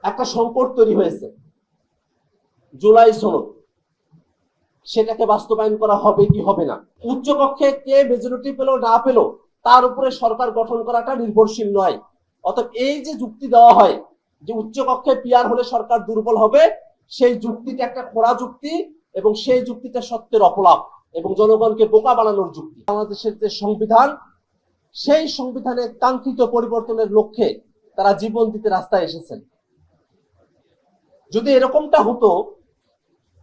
একটা সংকট তৈরি হয়েছে, জুলাই সনদ, সেটাকে বাস্তবায়ন করা হবে কি হবে না। উচ্চকক্ষে কে মেজরিটি পেল না পেল তার উপরে সরকার গঠন করাটা নির্ভরশীল নয়। অর্থাৎ এই যে যুক্তি দেওয়া হয় যে উচ্চকক্ষে পিয়ার হলে সরকার দুর্বল হবে, সেই যুক্তিটা একটা খোঁড়া যুক্তি এবং সেই যুক্তিটা সত্যের অপলাপ এবং জনগণকে বোকা বানানোর যুক্তি। বাংলাদেশের যে সংবিধান, সেই সংবিধানের কাঙ্ক্ষিত পরিবর্তনের লক্ষ্যে তারা জীবন দিতে রাস্তায় এসেছেন। যদি এরকমটা হতো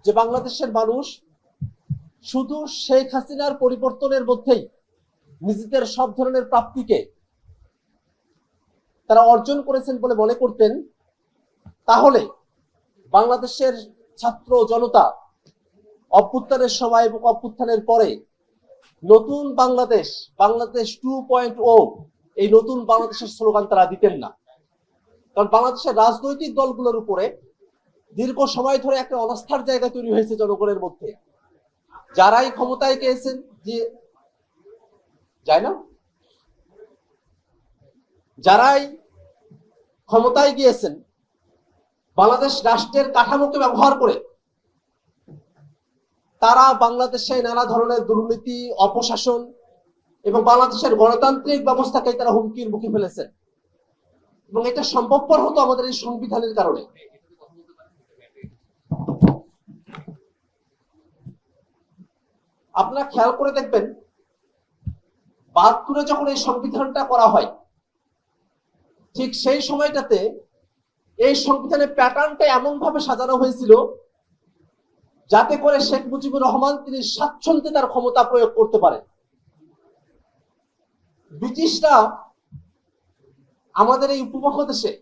যে বাংলাদেশের মানুষ শুধু শেখ হাসিনার পরিবর্তনের মধ্যেই নিজেদের সব ধরনের প্রাপ্তিকে তারা অর্জন করেছেন বলে মনে করতেন, তাহলে বাংলাদেশের ছাত্র জনতা অভ্যুত্থানের সময় এবং অভ্যুত্থানের পরে নতুন বাংলাদেশ, বাংলাদেশ 2.0, এই নতুন বাংলাদেশের স্লোগান তারা দিতেন না। কারণ বাংলাদেশের রাজনৈতিক দলগুলোর উপরে দীর্ঘ সময় ধরে একটা অনাস্থার জায়গা তৈরি হয়েছে জনগণের মধ্যে। যারাই ক্ষমতায় গিয়েছেন, যে যায় না, যারাই ক্ষমতায় গিয়েছেন বাংলাদেশ রাষ্ট্রের কাঠামোকে ব্যবহার করে তারা বাংলাদেশে নানা ধরনের দুর্নীতি, অপশাসন এবং বাংলাদেশের গণতান্ত্রিক ব্যবস্থাকে তারা হুমকির মুখে ফেলেছেন। এবং এটা সম্ভবপর হতো আমাদের এই সংবিধানের কারণে। আপনারা খেয়াল করে দেখবেন, ৭২-এ যখন এই সংবিধানটা করা হয়, ঠিক সেই সময়টাতে এই সংবিধানের প্যাটার্নটা এমন ভাবে সাজানো হয়েছিল যাতে করে শেখ মুজিবুর রহমান তিনি স্বাচ্ছন্দ্যে তার ক্ষমতা প্রয়োগ করতে পারেন। ব্রিটিশরা আমাদের এই উপমহাদেশে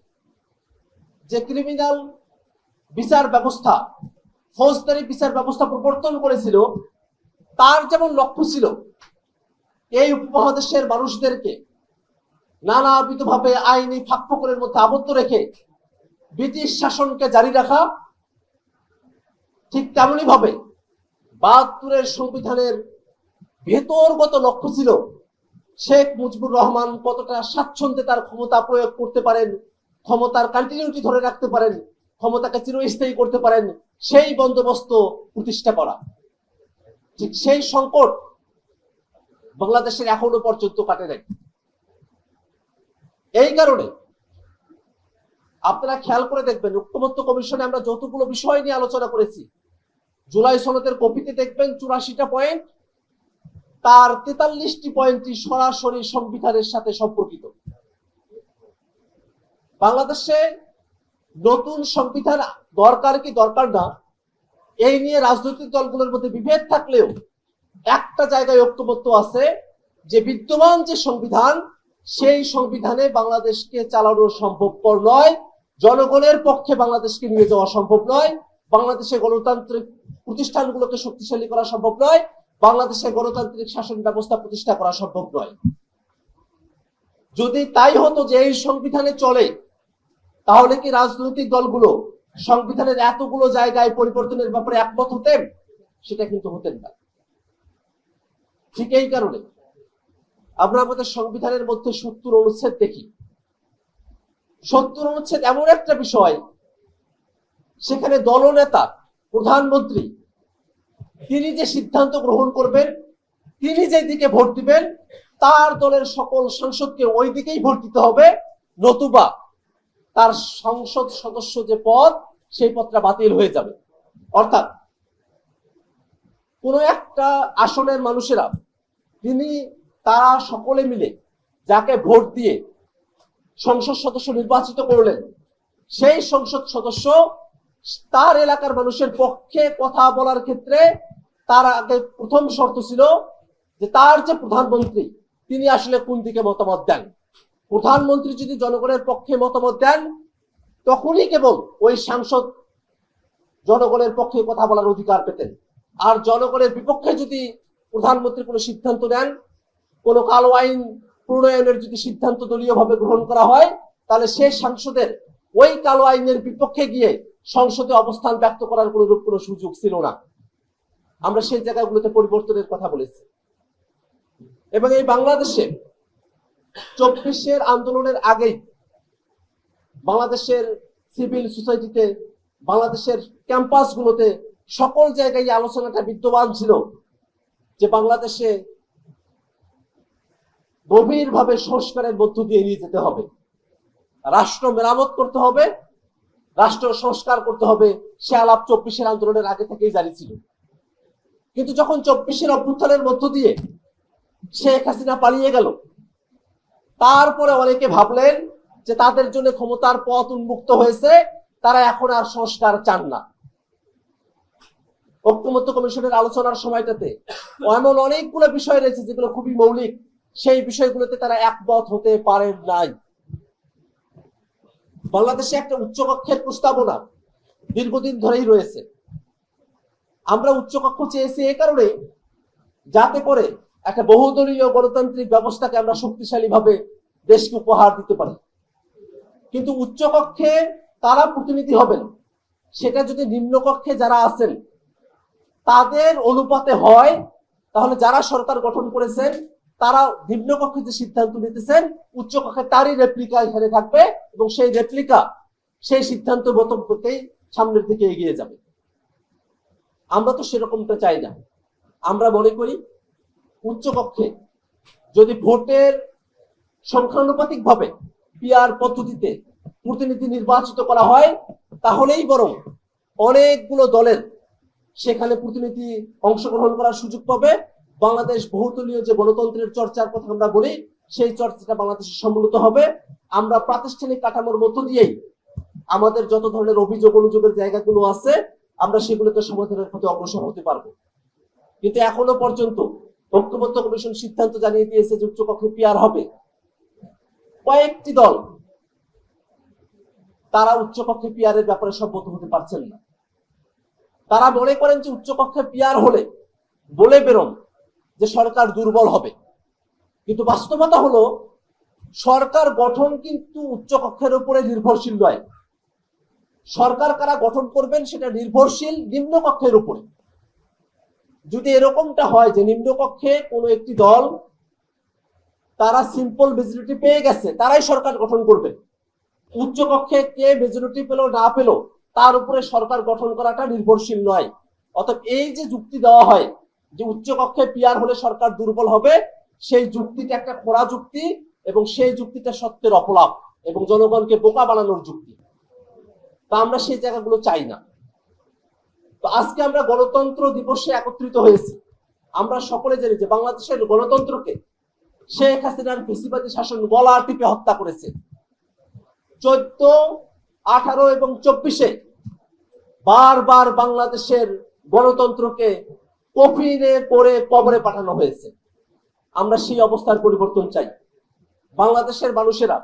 যে ক্রিমিনাল বিচার ব্যবস্থা, ফৌজদারি বিচার ব্যবস্থা প্রবর্তন করেছিল, তার যেমন লক্ষ্য ছিল এই উপমহাদেশের মানুষদেরকে নানাবিধভাবে আইনি ফাঁকফোকরের মধ্যে আবদ্ধ রেখে ব্রিটিশ শাসনকে জারি রাখা, ঠিক তেমনি ভাবে ৭২-এর সংবিধানের ভেতরগত লক্ষ্য ছিল শেখ মুজিবুর রহমান কতটা স্বাচ্ছন্দ্যে তার ক্ষমতা প্রয়োগ করতে পারেন, ক্ষমতার কন্টিনিউটি ধরে রাখতে পারেন, ক্ষমতাকে চিরস্থায়ী করতে পারেন, সেই বন্দোবস্ত প্রতিষ্ঠা করা। ঠিক সেই সংকট বাংলাদেশের এখনো পর্যন্ত কাটে নাই। এই কারণে আপনারা খেয়াল করে দেখবেন, ঐক্যমত্য কমিশনে আমরা যতগুলো বিষয় নিয়ে আলোচনা করেছি, জুলাই সনদের কপিতে দেখবেন ৮৪টা পয়েন্ট, তার ৪৩টি পয়েন্টই সরাসরি সংবিধানের সাথে সম্পর্কিত। বাংলাদেশে নতুন সংবিধান দরকার কি দরকার না, এই নিয়ে রাজনৈতিক দলগুলোর মধ্যে বিভেদ থাকলেও একটা জায়গায় ঐক্যমত্য আছে যে বিদ্যমান যে সংবিধান, সেই সংবিধানে বাংলাদেশকে চালানো সম্ভবপর নয়, জনগণের পক্ষে বাংলাদেশকে নিয়ে যাওয়া সম্ভব নয়, বাংলাদেশের গণতান্ত্রিক প্রতিষ্ঠানগুলোকে শক্তিশালী করা সম্ভব নয়, বাংলাদেশের গণতান্ত্রিক শাসন ব্যবস্থা প্রতিষ্ঠা করা সম্ভব নয়। যদি তাই হতো যে এই সংবিধানে চলে, তাহলে কি রাজনৈতিক দলগুলো সংবিধানের এতগুলো জায়গায় পরিবর্তনের ব্যাপারে একমত হতেন? সেটা কিন্তু হতেন না। ঠিক এই কারণে আমরা আমাদের সংবিধানের মধ্যে ৭০ অনুচ্ছেদ দেখি। ৭০ অনুচ্ছেদ এমন একটা বিষয়, সেখানে দলনেতা, প্রধানমন্ত্রী, তিনি যে সিদ্ধান্ত গ্রহণ করবেন, তিনি যে দিকে ভোট দিবেন, তার দলের সকল সাংসদকে ওই দিকেই ভোট দিতে হবে, নতুবা তার সংসদ সদস্য যে পদ, সেই পদটা বাতিল হয়ে যাবে। অর্থাৎ কোন একটা আসনের মানুষেরা তারা সকলে মিলে যাকে ভোট দিয়ে সংসদ সদস্য নির্বাচিত করলেন, সেই সংসদ সদস্য তার এলাকার মানুষের পক্ষে কথা বলার ক্ষেত্রে তার আগে প্রথম শর্ত ছিল যে তার যে প্রধানমন্ত্রী, তিনি আসলে কোন দিকে মতামত দেন। প্রধানমন্ত্রী যদি জনগণের পক্ষে মতামত দেন, তখনই কেবল ওই সাংসদ জনগণের পক্ষে কথা বলার অধিকার পেতেন। আর জনগণের বিপক্ষে যদি প্রধানমন্ত্রী কোনো সিদ্ধান্ত নেন, কোনো কালো আইন প্রণয়নের যদি সিদ্ধান্ত দলীয়ভাবে গ্রহণ করা হয়, তাহলে সেই সাংসদের ওই কালো আইনের বিপক্ষে গিয়ে সংসদে অবস্থান ব্যক্ত করার কোনো সুযোগ ছিল না। আমরা সেই জায়গাগুলোতে পরিবর্তনের কথা বলেছি। এবং এই বাংলাদেশে ২৪-এর আন্দোলনের আগেই বাংলাদেশের সিভিল সোসাইটিতে, বাংলাদেশের ক্যাম্পাসগুলোতে সকল জায়গায় এই আলোচনাটা বিদ্যমান ছিল যে বাংলাদেশে গভীরভাবে সংস্কারের মধ্য দিয়ে নিয়ে যেতে হবে, রাষ্ট্র মেরামত করতে হবে, রাষ্ট্র সংস্কার করতে হবে। সে আলাপ 24-এর আন্দোলনের আগে থেকেই জারি ছিল। কিন্তু যখন 24-এর অভ্যুত্থানের মধ্য দিয়ে শেখ হাসিনা পালিয়ে গেল, তারপরে অনেকে ভাবলেন যে তাদের জন্য ক্ষমতার পথ উন্মুক্ত হয়েছে, তারা এখন আর সংস্কার চান না। ঐক্যমত্য কমিশনের আলোচনার সময়টাতে এমন অনেকগুলো বিষয় রয়েছে যেগুলো খুবই মৌলিক, সেই বিষয়গুলোতে তারা একমত হতে পারেন নাই। বাংলাদেশে একটা উচ্চকক্ষের প্রস্তাবনা দীর্ঘদিন ধরেই রয়েছে। আমরা উচ্চকক্ষ চেয়েছি এ কারণে, যাতে করে একটা বহুদলীয় গণতান্ত্রিক ব্যবস্থাকে আমরা শক্তিশালী ভাবে দেশকে উপহার দিতে পারি। কিন্তু উচ্চকক্ষে কারা প্রতিনিধি হবেন, সেটা যদি নিম্নকক্ষে যারা আছেন তাদের অনুপাতে হয়, তাহলে যারা সরকার গঠন করেছেন তারা নিম্নকক্ষে যে সিদ্ধান্ত নিতেছেন, উচ্চকক্ষে তারই রেপ্লিকা এখানে থাকবে এবং সেই রেপ্লিকা সেই সিদ্ধান্ত মতো করতেই সামনের দিকে এগিয়ে যাবে। আমরা তো সেরকমটা চাই না। আমরা মনে করি উচ্চকক্ষে যদি ভোটের সংখ্যানুপাতিক ভাবে পিআর পদ্ধতিতে প্রতিনিধি নির্বাচিত করা হয়, তাহলেই বরং অনেকগুলো দলের সেখানে প্রতিনিধি অংশগ্রহণ করার সুযোগ পাবে। বাংলাদেশ বহুদলীয় যে গণতন্ত্রের চর্চার কথা আমরা বলি, সেই চর্চাটা বাংলাদেশে সম্মিলিত হবে। আমরা প্রাতিষ্ঠানিক কাঠামোর মধ্য দিয়েই আমাদের যত ধরনের অভিযোগ অনুযোগের জায়গাগুলো আছে, আমরা সেগুলোতে সমাধানের পথে অগ্রসর হতে পারবো। কিন্তু এখনো পর্যন্ত ঐক্যমত্য কমিশন সিদ্ধান্ত জানিয়ে দিয়েছে যে উচ্চকক্ষে পিআর হবে। কয়েকটি দল তারা উচ্চকক্ষে পিআর এর ব্যাপারে সম্মত হতে পারছেন না। তারা মনে করেন যে উচ্চকক্ষে পিআর হলে বলে বেরোন যে সরকার দুর্বল হবে। কিন্তু বাস্তবতা হলো সরকার গঠন কিন্তু উচ্চকক্ষের উপরে নির্ভরশীল নয়। সরকার কারা গঠন করবেন সেটা নির্ভরশীল নিম্নকক্ষের উপরে। যদি এরকমটা হয় যে নিম্নকক্ষে কোনো একটি দল তারা সিম্পল মেজরিটি পেয়ে গেছে, তারাই সরকার গঠন করবে, উচ্চকক্ষে কে মেজরিটি পেল না পেল তার উপরে সরকার গঠন করাটা নির্ভরশীল নয়। অতএব এই যে যুক্তি দেওয়া হয় যে উচ্চকক্ষে পিআর হলে সরকার দুর্বল হবে, সেই যুক্তিটা একটা খোঁড়া যুক্তি এবং সেই যুক্তিটা সত্যের অপলাপ এবং জনগণকে বোকা বানানোর যুক্তি। তা আমরা সেই জায়গাগুলো চাই না। তো আজকে আমরা গণতন্ত্র দিবসে একত্রিত হয়েছি। আমরা সকলে জানি যে বাংলাদেশের গণতন্ত্রকে শেখ হাসিনার ফ্যাসিবাদী শাসন গলা টিপে হত্যা করেছে। 14, 18 এবং 24-এ বারবার বাংলাদেশের গণতন্ত্রকে কফিনে করে কবরে পাঠানো হয়েছে। আমরা সেই অবস্থার পরিবর্তন চাই। বাংলাদেশের মানুষেরা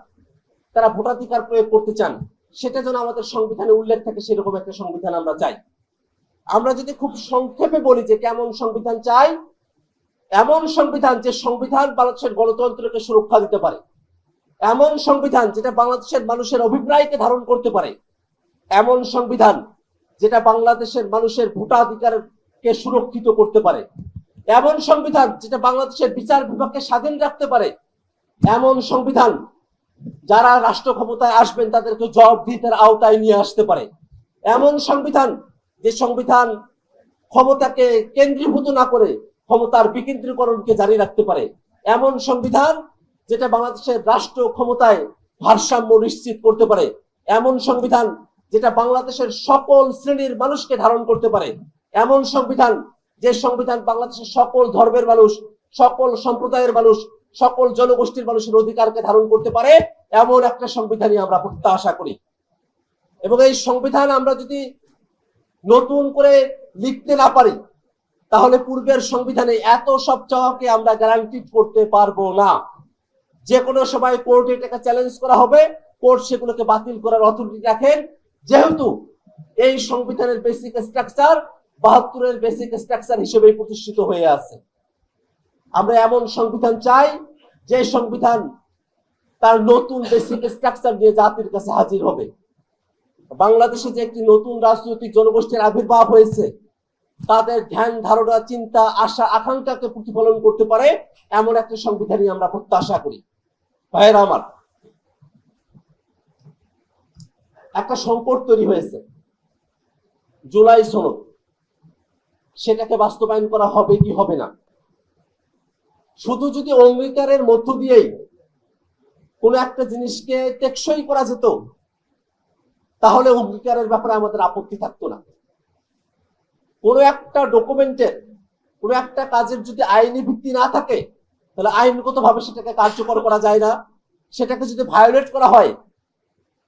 তারা ভোটাধিকার প্রয়োগ করতে চান, সেটা যেন আমাদের সংবিধানে উল্লেখ থাকে, সেরকম একটা সংবিধান আমরা চাই। আমরা যদি খুব সংক্ষেপে বলি যে কেমন সংবিধান চাই, এমন সংবিধান যে সংবিধান বাংলাদেশের গণতন্ত্রকে সুরক্ষা দিতে পারে, এমন সংবিধান যেটা বাংলাদেশের মানুষের অভিপ্রায়কে ধারণ করতে পারে, এমন সংবিধান যেটা বাংলাদেশের মানুষের ভোটাধিকারকে সুরক্ষিত করতে পারে, এমন সংবিধান যেটা বাংলাদেশের বিচার বিভাগকে স্বাধীন রাখতে পারে, এমন সংবিধান যারা রাষ্ট্র ক্ষমতায় আসবেন তাদেরকে জবাবদিহিতার আওতায় নিয়ে আসতে পারে, এমন সংবিধান যে সংবিধান ক্ষমতাকে কেন্দ্রীভূত না করে ক্ষমতার বিকেন্দ্রীকরণকে জারি রাখতে পারে, এমন সংবিধান যেটা বাংলাদেশের রাষ্ট্র ক্ষমতায় ভারসাম্য নিশ্চিত করতে পারে, এমন সংবিধান যেটা বাংলাদেশের সকল শ্রেণীর মানুষকে ধারণ করতে পারে, এমন সংবিধান যে সংবিধান বাংলাদেশের সকল ধর্মের মানুষ, সকল সম্প্রদায়ের মানুষ, সকল জনগোষ্ঠীর মানুষের অধিকারকে ধারণ করতে পারে, এমন একটা সংবিধানই আমরা প্রত্যাশা করি। এবং এই সংবিধান আমরা যদি নতুন করে লিখতে না পারি, তাহলে পূর্বের সংবিধানে এত সব চাওয়াকে আমরা গ্যারান্টি করতে পারবো না। যে কোনো সময় কোর্টে এটাকে চ্যালেঞ্জ করা হবে, কোর্ট সেগুলোকে বাতিল করার অথরিটি রাখেন, যেহেতু এই সংবিধানের বেসিক স্ট্রাকচার 72-এর বেসিক স্ট্রাকচার হিসেবে প্রতিষ্ঠিত হয়ে আছে। আমরা এমন সংবিধান চাই যে সংবিধান তার নতুন বেসিক স্ট্রাকচার নিয়ে জাতির কাছে হাজির হবে। বাংলাদেশে যে একটি নতুন রাজনৈতিক জনগোষ্ঠীর আবির্ভাব হয়েছে, তাদের ধ্যান ধারণা, চিন্তা, আশা, আকাঙ্ক্ষাকে প্রতিফলন করতে পারে এমন একটা সংবিধানই আমরা প্রত্যাশা করি। ভাইয়েরা আমার, একটা সংকট তৈরি হয়েছে, জুলাই সনদ, সেটাকে বাস্তবায়ন করা হবে কি হবে না। শুধু যদি অঙ্গীকারের মধ্য দিয়েই কোন একটা জিনিসকে টেকসই করা যেত, তাহলে অঙ্গীকারের ব্যাপারে আমাদের আপত্তি থাকতো না। কোন একটা ডকুমেন্টের, কোন একটা কাজের যদি আইনি ভিত্তি না থাকে, তাহলে আইনগত ভাবে সেটাকে কার্যকর করা যায় না। সেটাকে যদি ভায়োলেট করা হয়,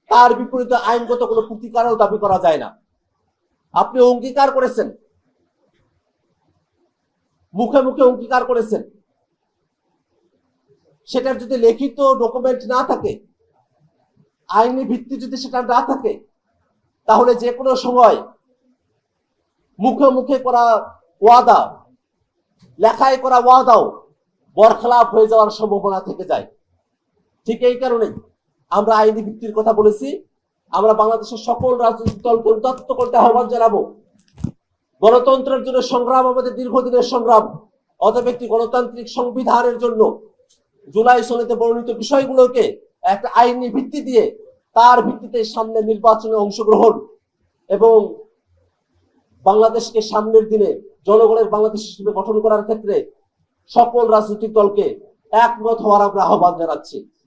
তার বিপরীতে আইনগত কোনো প্রতিকারও দাবি করা যায় না। আপনি অঙ্গীকার করেছেন, মুখে মুখে অঙ্গীকার করেছেন, সেটার যদি লিখিত ডকুমেন্ট না থাকে, আইনি ভিত্তি যদি সেটা না থাকে, তাহলে যে কোনো সময় মুখে মুখে করা ওয়াদা, লেখায় করা ওয়াদাও বরখেলাপ হয়ে যাওয়ার সম্ভাবনা থেকে যায়। ঠিক এই কারণেই আমরা আইনি ভিত্তির কথা বলেছি। আমরা বাংলাদেশের সকল রাজনৈতিক দলকে উদাত্ত করতে আহ্বান জানাবো। গণতন্ত্রের জন্য সংগ্রাম আমাদের দীর্ঘদিনের সংগ্রাম। অতএব একটি গণতান্ত্রিক সংবিধানের জন্য জুলাই সনদে বর্ণিত বিষয়গুলোকে একটা আইনি ভিত্তি দিয়ে, তার ভিত্তিতে সামনে নির্বাচনে অংশগ্রহণ এবং বাংলাদেশকে সামনের দিনে জনগণের বাংলাদেশ হিসেবে গঠন করার ক্ষেত্রে সকল রাজনৈতিক দলকে একমত হওয়ার আমরা আহ্বান জানাচ্ছি।